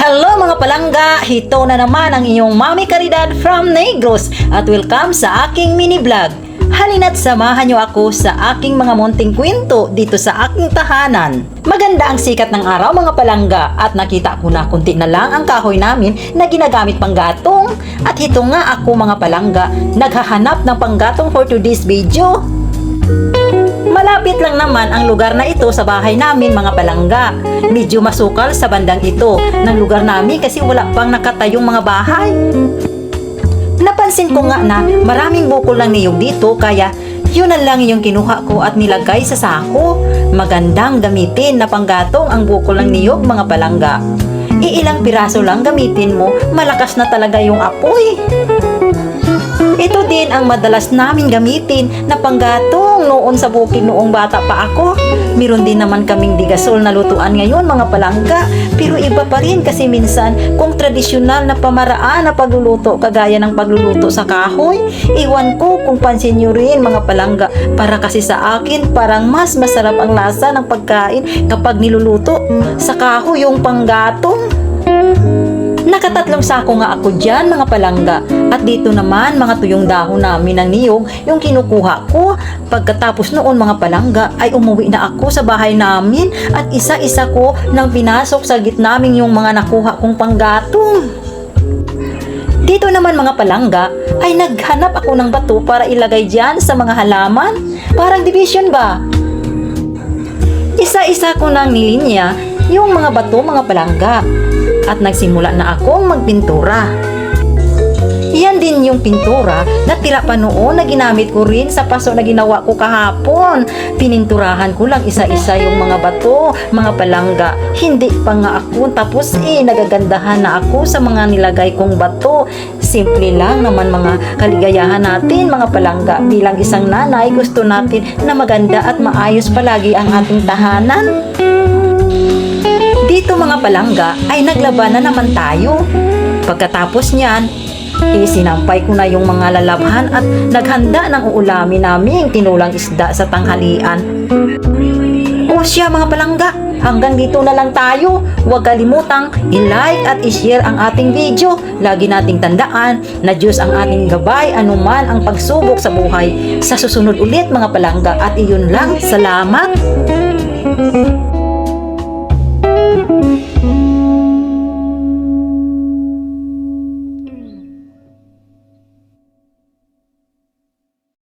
Hello mga palangga! Hito na naman ang inyong Mami Caridad from Negros at welcome sa aking mini vlog. Halina't samahan niyo ako sa aking mga munting kwento dito sa aking tahanan. Maganda ang sikat ng araw mga palangga at nakita ko na kunti na lang ang kahoy namin na ginagamit pang gatong. At hito nga ako mga palangga, naghahanap ng panggatong for today's video. Malapit lang naman ang lugar na ito sa bahay namin mga palangga. Medyo masukal sa bandang ito ng lugar namin kasi wala pang nakatayong mga bahay. Napansin ko nga na maraming bukol ng niyog dito kaya yun na lang yung kinuha ko at nilagay sa sako. Magandang gamitin na panggatong ang bukol ng niyog mga palangga. Iilang piraso lang gamitin mo, malakas na talaga yung apoy. Ito din ang madalas namin gamitin na panggatong noon sa bukid noong bata pa ako. Meron din naman kaming digasol na lutuan ngayon mga palangga. Pero iba pa rin kasi minsan kung tradisyonal na pamaraan na pagluluto kagaya ng pagluluto sa kahoy. Iwan ko kung pansin nyo rin mga palangga. Para kasi sa akin parang mas masarap ang lasa ng pagkain kapag niluluto sa kahoy yung panggatong. Nakatatlong sako nga ako dyan mga palangga. At dito naman mga tuyong dahon namin ng niyog yung kinukuha ko. Pagkatapos noon mga palangga ay umuwi na ako sa bahay namin at isa-isa ko nang pinasok sa gitna namin yung mga nakuha kong panggatong. Dito naman mga palangga ay naghanap ako ng bato para ilagay dyan sa mga halaman. Parang division ba? Isa-isa ko nang nilinya yung mga bato mga palangga. At nagsimula na akong magpintura. Yan din yung pintura na tira pa noon na ginamit ko rin sa paso na ginawa ko kahapon. Pininturahan ko lang isa-isa yung mga bato, mga palangga. Hindi pa nga ako tapos nagagandahan na ako sa mga nilagay kong bato. Simple lang naman mga kaligayahan natin mga palangga. Bilang isang nanay, gusto natin na maganda at maayos palagi ang ating tahanan. Dito mga palangga ay naglaban na naman tayo. Pagkatapos niyan, sinampay ko na yung mga lalabhan at naghanda ng uulamin naming tinulang isda sa tanghalian. O siya mga palangga, hanggang dito na lang tayo. Huwag kalimutang i-like at i-share ang ating video. Lagi nating tandaan na Diyos ang ating gabay anuman ang pagsubok sa buhay. Sa susunod ulit mga palangga at iyon lang, salamat!